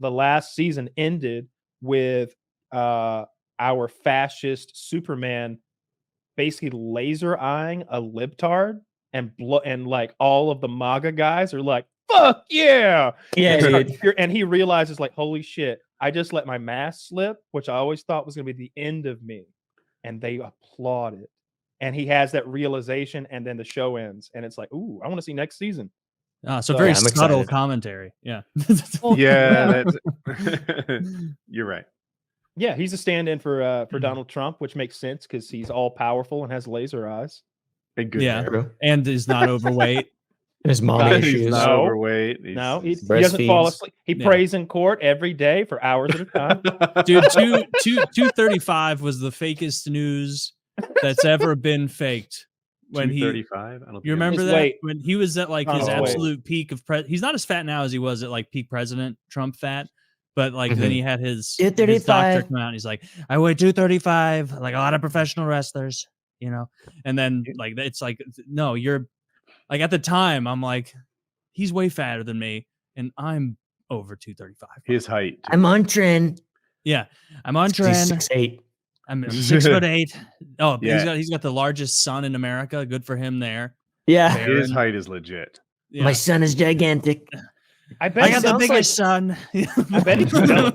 the last season ended with our fascist Superman basically laser eyeing a libtard, and like all of the MAGA guys are like, fuck yeah. Yeah, dude. And he realizes, like, holy shit, I just let my mask slip, which I always thought was going to be the end of me. And they applaud it. And he has that realization, and then the show ends. And it's like, ooh, I want to see next season. So very subtle commentary. Yeah. Yeah, that's you're right. Yeah, he's a stand-in for Donald Trump, which makes sense because he's all powerful and has laser eyes. And good hair. And is not overweight. His mommy issues. He's not overweight. He doesn't fall asleep. He prays in court every day for hours at a time. Dude, 235 was the fakest news that's ever been faked. When 235? You remember that? When he was at like his absolute peak of he's not as fat now as he was at like peak President Trump fat. But like then he had his doctor come out and he's like, I weigh 235, like a lot of professional wrestlers, you know. And then like it's like, no, you're like, at the time I'm like, he's way fatter than me and I'm over 235. His height. I'm on trend. Yeah, I'm on trend. 6'8". I'm 6'8". Oh, yeah. He's got the largest son in America. Good for him there. Yeah, his height is legit. Yeah. My son is gigantic. I bet I got the biggest son. I bet he's jealous.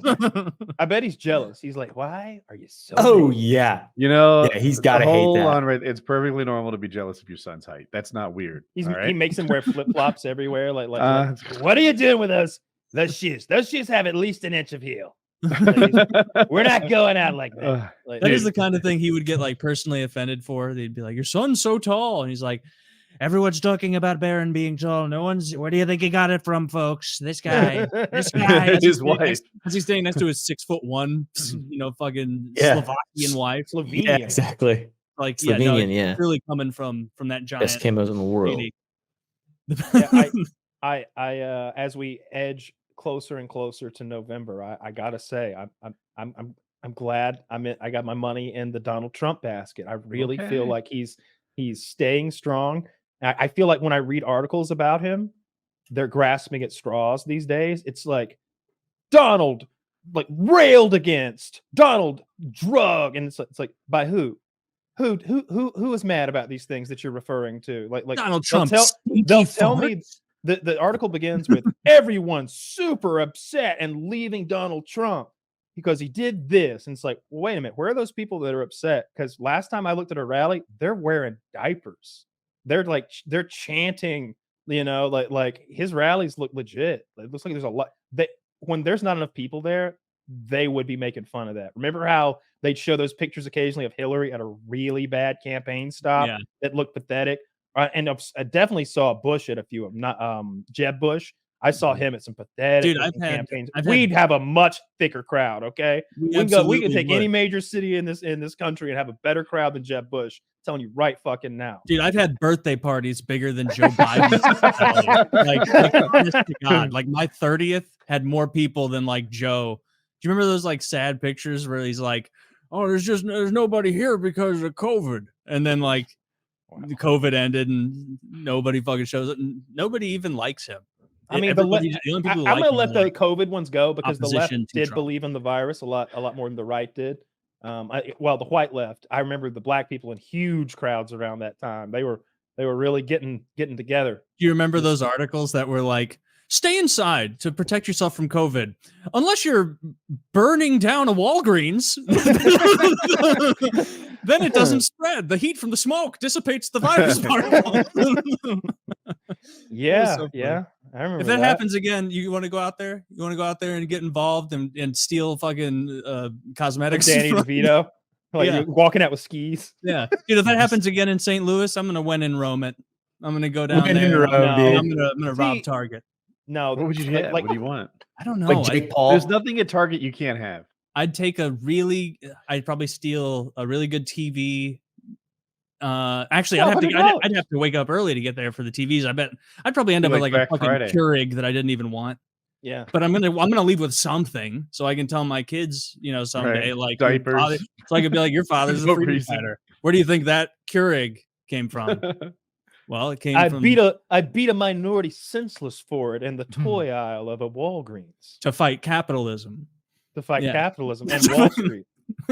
I bet he's jealous. He's like, why are you so big? Yeah. You know, he's got to hate that. It's perfectly normal to be jealous of your son's height. That's not weird. He makes him wear flip-flops everywhere. Like, what are you doing with those shoes? Those shoes have at least an inch of heel. We're not going out like that. That is the kind of thing he would get like personally offended for. They'd be like, your son's so tall. And he's like, everyone's talking about Baron being tall. No one's. Where do you think he got it from, folks? This guy. His wife. As he's standing next to his 6'1", fucking Slovakian wife. Slovenian. Yeah, exactly. Like, Slovenian, really coming from that giant. Best camos in the world. I as we edge closer and closer to November, I gotta say, I'm glad I got my money in the Donald Trump basket. I really feel like he's staying strong. I feel like when I read articles about him, they're grasping at straws these days. It's like Donald like railed against, Donald drug, and it's like by who? Who is mad about these things that you're referring to? Like Donald Trump. They'll tell me the article begins with everyone super upset and leaving Donald Trump because he did this. And it's like, well, wait a minute, where are those people that are upset? Because last time I looked at a rally, they're wearing diapers. They're chanting, like his rallies look legit. It looks like there's a lot that when there's not enough people there, they would be making fun of that. Remember how they'd show those pictures occasionally of Hillary at a really bad campaign stop that looked pathetic? And I definitely saw Bush at a few of them, not Jeb Bush. I saw him at some pathetic campaigns. We'd have a much thicker crowd. Okay, we can take any major city in this country and have a better crowd than Jeb Bush. I'm telling you right fucking now, dude. I've had birthday parties bigger than Joe Biden. Like God, like my 30th had more people than like Joe. Do you remember those like sad pictures where he's like, "Oh, there's nobody here because of COVID," and then like the COVID ended and nobody fucking shows up. And nobody even likes him. I mean, I'm going to let the COVID ones go because the left did believe in the virus a lot more than the right did. The white left. I remember the black people in huge crowds around that time. They were really getting together. Do you remember those articles that were like, stay inside to protect yourself from COVID, unless you're burning down a Walgreens? Then it doesn't spread. The heat from the smoke dissipates the virus particle. Yeah. I remember if that happens again, you want to go out there? You want to go out there and get involved and steal fucking cosmetics? Like Danny DeVito, you're walking out with skis. Yeah, dude. If that happens again in St. Louis, I'm gonna when in Rome it. I'm gonna go down there. I'm gonna rob Target. No, what would you get? What do you want? I don't know. Like Jake Paul. There's nothing at Target you can't have. I'd probably steal a really good TV. Actually, I'd have to wake up early to get there for the TVs. I bet I'd probably end up with like a fucking Keurig that I didn't even want. Yeah, but I'm gonna leave with something so I can tell my kids, someday, like diapers. So I could be like, your father's a freedom fighter. Where do you think that Keurig came from? Well, it came I from beat a minority senseless for it in the toy aisle of a Walgreens to fight capitalism. To fight Yeah. capitalism and Wall Street.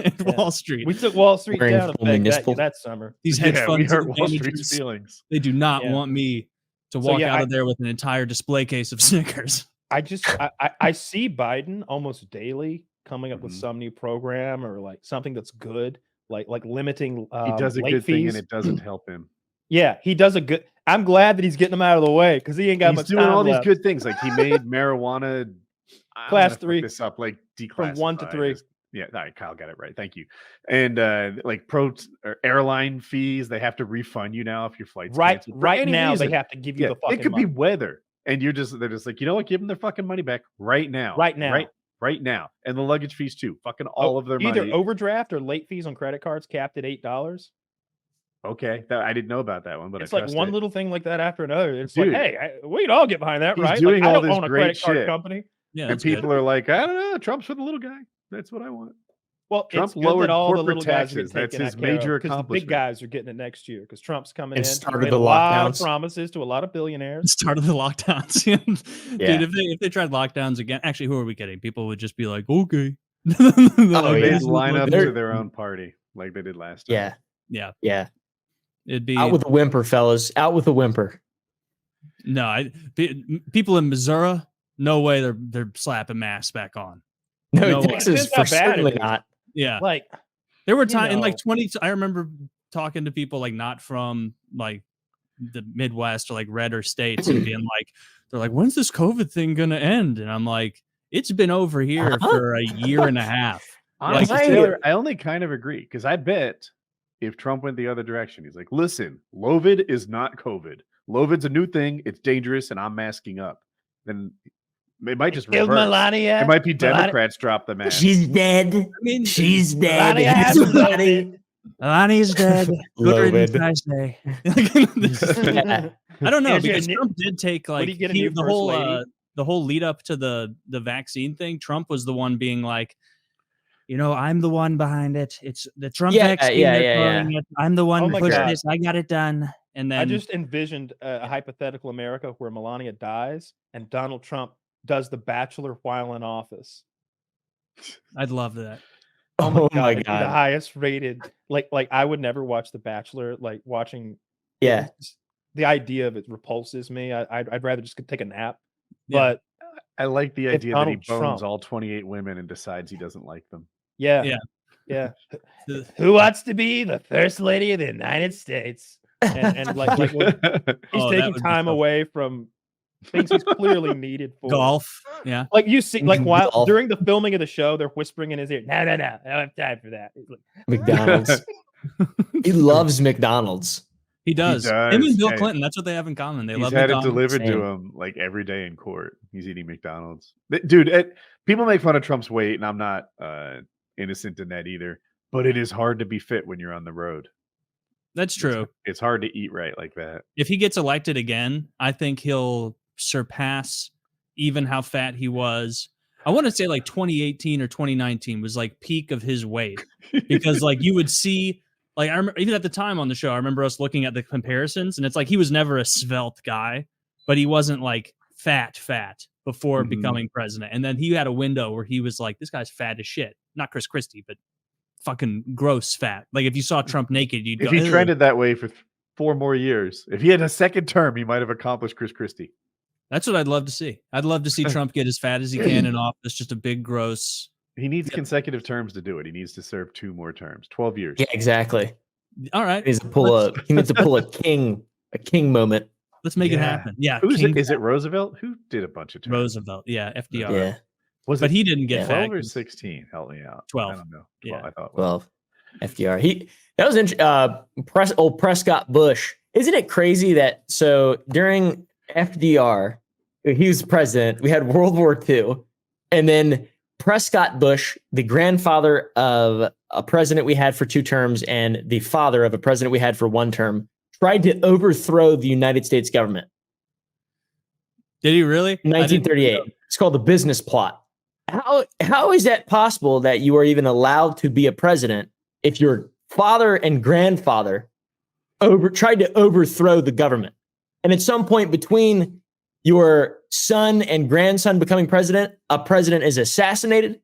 And Wall Street. We took Wall Street Wearing down full a peg municipal. that summer. These hedge we funds hurt and Wall Street's managers, feelings. they do not want me to walk out of there with an entire display case of Snickers. I see Biden almost daily coming up with some new program or like something that's good, like limiting he does a late good fees. thing and it doesn't help him. Yeah, he does a good. I'm glad that he's getting them out of the way because he ain't got He's much doing time all left. these good things. Like he made marijuana Class 3. This up like declassified. From 1 to 3. Yeah, all right, Kyle got it right. Thank you. And like airline fees, they have to refund you now if your flight's canceled. Right now, they have to give you the fucking it could money. be weather. And they're just like, you know what? Give them their fucking money back right now. Right now. Right now. And the luggage fees too. Fucking all of their money. Either overdraft or late fees on credit cards capped at $8. Okay. I didn't know about that one, but it's I like one little thing like that after another. It's Dude, like, hey, we'd all get behind that, he's right? doing like, all I don't this own a great credit card shit. company. Yeah, and people are like, I don't know, Trump's for the little guy. That's what I want. Well, Trump it's good lowered that all the corporate little guys taxes. get That's taken his care of, major 'cause the accomplishment. big guys are getting it next year because Trump's coming And in. started made the a lot of lockdowns. promises to a lot of billionaires. Started the lockdowns. Dude, if they tried lockdowns again, actually, who are we kidding? People would just be like, okay. They'd line up They're- to their own party like they did last time. Yeah. It'd be Out with a whimper, fellas. Out with a whimper. people in Missouri, no way they're slapping masks back on. No, way. Texas Depends how for bad it certainly is. not. Yeah. Like, There were you times in like know. 20. I remember talking to people like not from like the Midwest or like redder states and being like, they're like, when's this COVID thing gonna end? And I'm like, it's been over here for a year and a half. Honestly, Like- Taylor, I only kind of agree because I bet if Trump went the other direction, he's like, listen, Lovid is not COVID. Lovid's a new thing. It's dangerous, and I'm masking up. Then it might just killed reverse. Melania. It might be Melania- Democrats drop the mask. She's dead. I mean, She's dead. Melania has Everybody. Lonnie's dead. Love Good it. nice day. Yeah. I don't know Is your because ni- Trump did take What like do you get a new the first whole lady? the whole lead up to the vaccine thing. Trump was the one being like, you know, I'm the one behind it. It's the Trump vaccine. They're calling it. I'm the one Oh who my pushed God. this. I got it done. And then I just envisioned a hypothetical America where Melania dies and Donald Trump does The Bachelor while in office. I'd love that. Oh my Oh god, my it'd be the God. highest rated. Like I would never watch The Bachelor. Like watching, Yeah. the idea of it repulses me. I'd rather just take a nap. Yeah. But I like the If idea that he Donald bones Trump- all 28 women and decides he doesn't like them. yeah, Yeah. Who wants to be the first lady of the United States? And like when he's Oh, that taking would be time tough. away from things he's clearly needed for. Golf. Yeah. Like you see, like while Golf. during the filming of the show, they're whispering in his ear, no, I don't have time for that. He's like, McDonald's. He loves McDonald's. He does. Him does. and Bill Hey, Clinton, that's what they have in common. They He's love had it McDonald's. delivered to Same. him like every day in court. He's eating McDonald's. Dude, people make fun of Trump's weight, and I'm not innocent in that either. But it is hard to be fit when you're on the road. That's true. It's hard to eat right like that. If he gets elected again, I think he'll surpass even how fat he was. I want to say like 2018 or 2019 was like peak of his weight because like you would see, like I remember even at the time on the show, I remember us looking at the comparisons and it's like he was never a svelte guy, but he wasn't like fat before Mhm. becoming president. And then he had a window where he was like, this guy's fat as shit. Not Chris Christie, but fucking gross fat. Like if you saw Trump naked, you'd If go, he "Ugh." trended that way for 4 more years, if he had a second term, he might have accomplished Chris Christie. That's what I'd love to see. I'd love to see Trump get as fat as he can in office, just a big gross. He needs consecutive terms to do it. He needs to serve 2 more terms, 12 years. Yeah, exactly. All right, He needs to pull a king moment. let's make it Yeah. happen. Yeah, Who's King it? Is it Roosevelt? Who did a bunch of terms? Roosevelt. Yeah, FDR. Yeah. Was But it he didn't get Yeah. fat. 12 or 16? Help me out. 12. I don't know. 12, Yeah. I thought. 12. FDR. That was old Prescott Bush. Isn't it crazy that so during FDR, he was president, we had World War II, and then Prescott Bush, the grandfather of a president we had for 2 terms and the father of a president we had for 1 term, tried to overthrow the United States government. Did he really? In 1938. It's called the business plot. How is that possible that you are even allowed to be a president if your father and grandfather tried to overthrow the government. And at some point between your son and grandson becoming president, a president is assassinated,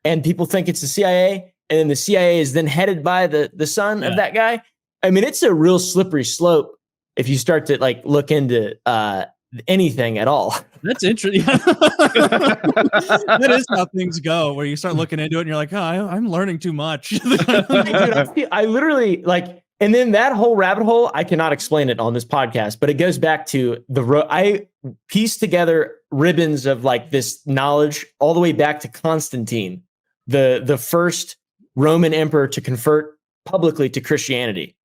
and people think it's the CIA, and then the CIA is then headed by the son of that guy. I mean, it's a real slippery slope if you start to like look into anything at all. That's interesting. That is how things go, where you start looking into it and you're like, oh, I'm learning too much. Dude, I literally like, and then that whole rabbit hole, I cannot explain it on this podcast, but it goes back to I pieced together ribbons of like this knowledge all the way back to Constantine, the first Roman emperor to convert publicly to Christianity.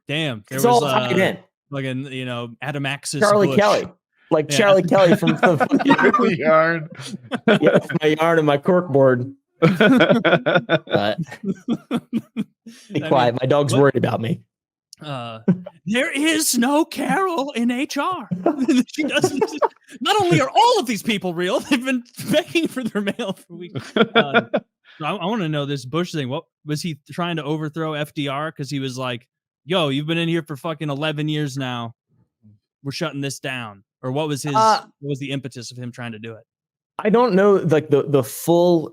Damn. It's all tied in. Like an, Adamaxis Charlie Bush. Kelly. Like Charlie Kelly from the yarn. Yeah, my yarn and my corkboard. Be quiet. My dog's worried about me. There is no Carol in HR. She doesn't. Not only are all of these people real, they've been begging for their mail for weeks. I want to know this Bush thing. What was he trying to overthrow FDR? Because he was like, yo, you've been in here for fucking 11 years now. We're shutting this down. Or what was his? What was the impetus of him trying to do it? I don't know, like the full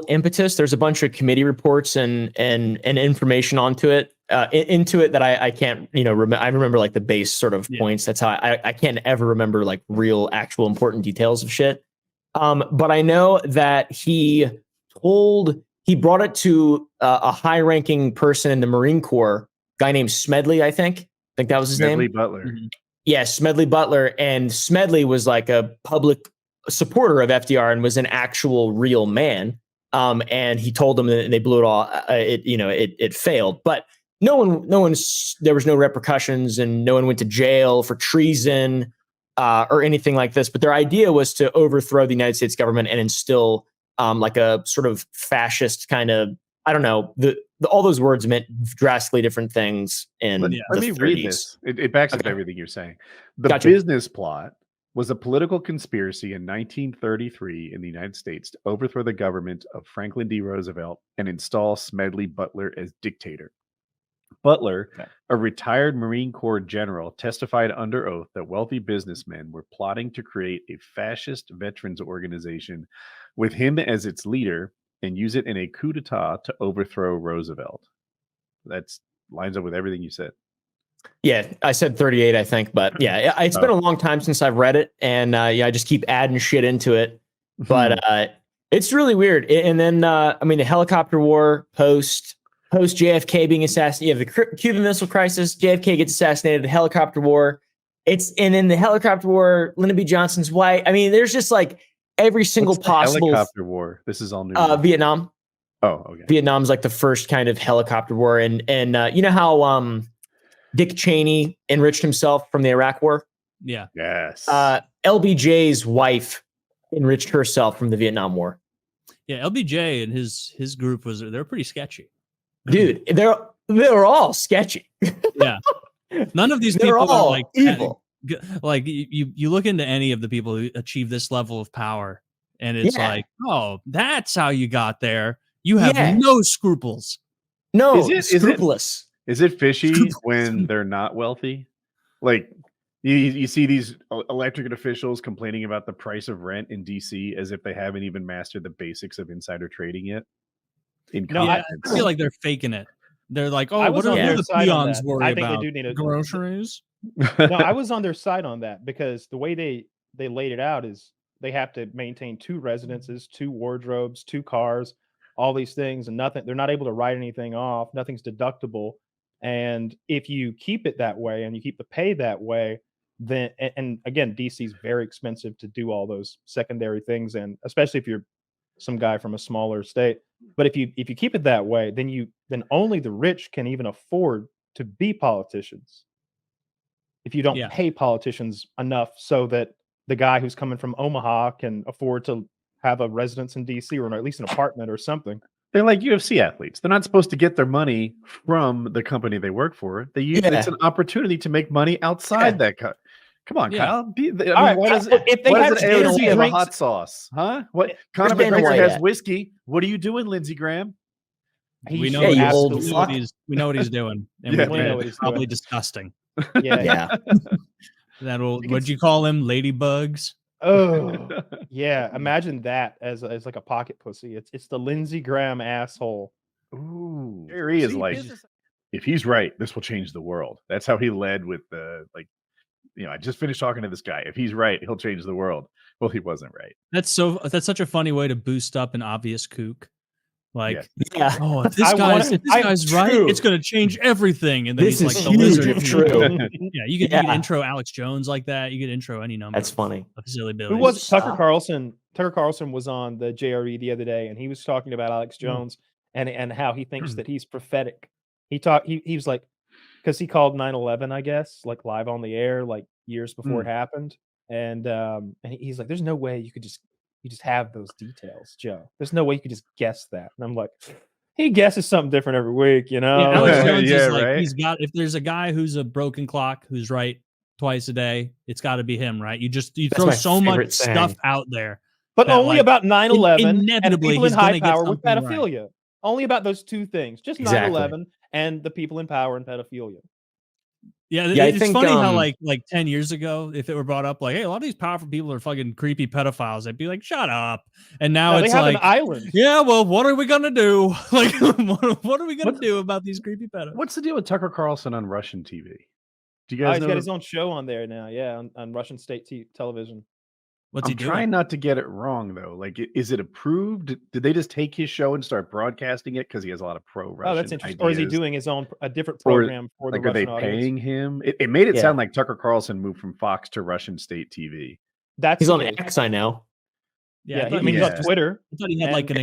impetus. There's a bunch of committee reports and information into it that I can't, I remember like the base sort of points. That's how I can't ever remember like real actual important details of shit. But I know that he brought it to a high-ranking person in the Marine Corps, guy named Smedley, I think that was his name. Smedley Butler. Mm-hmm. Yeah, Smedley Butler. And Smedley was like a public supporter of FDR and was an actual real man. And he told them that they blew it all. It failed, but there was no repercussions and no one went to jail for treason or anything like this. But their idea was to overthrow the United States government and instill like a sort of fascist kind of, I don't know, all those words meant drastically different things. And let me 30s. read this. It backs up everything you're saying. The Gotcha. business plot was a political conspiracy in 1933 in the United States to overthrow the government of Franklin D. Roosevelt and install Smedley Butler as dictator. Butler, a retired Marine Corps general, testified under oath that wealthy businessmen were plotting to create a fascist veterans organization with him as its leader and use it in a coup d'etat to overthrow Roosevelt. That lines up with everything you said. Yeah, I said 38, I think, but yeah, it's been a long time since I've read it, and I just keep adding shit into it. But it's really weird. And then, the helicopter war post JFK being assassinated, you have the Cuban Missile Crisis, JFK gets assassinated, the helicopter war. And then the helicopter war, Lyndon B. Johnson's wife. I mean, there's just like every single possible helicopter war. This is all new. Vietnam. Oh, okay. Vietnam's like the first kind of helicopter war, and you know how Dick Cheney enriched himself from the Iraq War? Yeah. Yes. LBJ's wife enriched herself from the Vietnam War. Yeah, LBJ and his group they're pretty sketchy. Dude, they're all sketchy. Yeah. None of these people all are like evil. Like you look into any of the people who achieve this level of power, and it's like, oh, that's how you got there. You have no scruples. No, scrupulous. Is it fishy when they're not wealthy? Like you see these elected officials complaining about the price of rent in DC as if they haven't even mastered the basics of insider trading yet. I feel like they're faking it. They're like, oh, what are the peons worry about? I think they do need groceries. No, I was on their side on that because the way they laid it out is they have to maintain 2 residences, 2 wardrobes, 2 cars, all these things, and nothing. They're not able to write anything off. Nothing's deductible. And if you keep it that way and you keep the pay that way, then, and again, DC is very expensive to do all those secondary things. And especially if you're some guy from a smaller state, but if you keep it that way, then only the rich can even afford to be politicians. If you don't pay politicians enough so that the guy who's coming from Omaha can afford to have a residence in DC or at least an apartment or something. They're like UFC athletes. They're not supposed to get their money from the company they work for. It's an opportunity to make money outside that cut. Come on, Kyle. If they have a hot sauce, huh? What Conor McGregor has whiskey? What are you doing, Lindsey Graham? We know, you old absolutely fuck. we know what he's doing, and Yeah, we man. know what he's probably disgusting. Yeah. What'd you call him? Ladybugs. Oh, yeah. Imagine that as like a pocket pussy. It's the Lindsey Graham asshole. Ooh, Jerry is like, if he's right, this will change the world. That's how he led with the I just finished talking to this guy. If he's right, he'll change the world. Well, he wasn't right. That's such a funny way to boost up an obvious kook. Like, Yeah. oh, if this guy's right, it's going to change everything. And then This he's like is the huge lizard. if true. Yeah, you can intro Alex Jones like that. You could intro any number. That's funny. Of silly Billy. Who was it? Tucker Carlson? Tucker Carlson was on the JRE the other day, and he was talking about Alex Jones and how he thinks that he's prophetic. He was like, because he called 9/11, I guess, like live on the air, like years before it happened, and he's like, "There's no way you just have those details, Joe. There's no way you could just guess that." And I'm like, he guesses something different every week, you know? Yeah, Alex Jones is like, right? he's got. If there's a guy who's a broken clock who's right twice a day, it's got to be him, right? You throw so much stuff out there, but only about 9/11 and people in high power with right. pedophilia. Only about those two things, just 9/11 and the people in power and pedophilia. Yeah, it's funny how like 10 years ago, if it were brought up, like, hey, a lot of these powerful people are fucking creepy pedophiles, I'd be like, shut up. And now it's they have like, an island. Yeah, well, what are we gonna do? Like, what are we gonna do about these creepy pedophiles? What's the deal with Tucker Carlson on Russian TV? Do you guys know? He's got his own show on there now. Yeah, on Russian state television. What's he I'm doing? trying not to get it wrong though. Like, is it approved? Did they just take his show and start broadcasting it because he has a lot of pro-Russian? Oh, that's interesting. Ideas? Or is he doing his own a different program for the like? Are Russian they audience? paying him? It made it sound like Tucker Carlson moved from Fox to Russian state TV. He's on X, I know. Yeah, I mean, he's on Twitter. I thought he had like an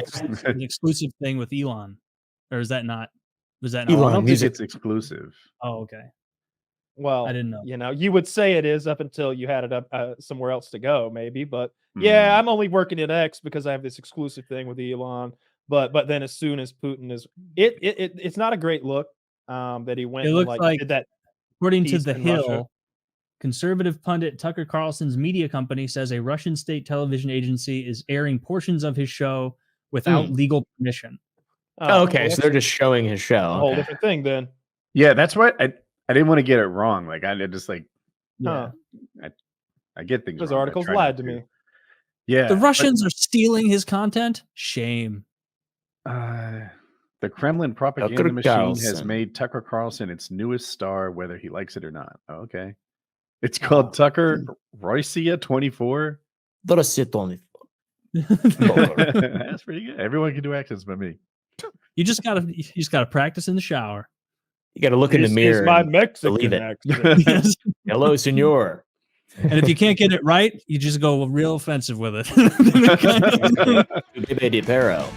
exclusive thing with Elon, or is that not? Was that not? Elon? I don't think it's exclusive. Oh, okay. Well, I didn't know. You know, you would say it is up until you had it up somewhere else to go, maybe. But yeah, I'm only working at X because I have this exclusive thing with Elon. But then as soon as Putin is, it's not a great look that he went. It looks and, like did that. According to The Hill, Russia. Conservative pundit Tucker Carlson's media company says a Russian state television agency is airing portions of his show without legal permission. Oh, okay, so they're just showing his show. A whole different thing then. Yeah, that's what I didn't want to get it wrong. Like I just like, I get things. Those wrong. articles lied to me. Yeah, the Russians are stealing his content. Shame. The Kremlin propaganda machine has made Tucker Carlson its newest star, whether he likes it or not. Oh, okay, it's called Tucker Russia 24. Russia 24. That's pretty good. Everyone can do accents but me. You just gotta practice in the shower. You got to look in the mirror. Is my Mexican accent. Yes. Hello, senor. And if you can't get it right, you just go real offensive with it. Bebe de Perro.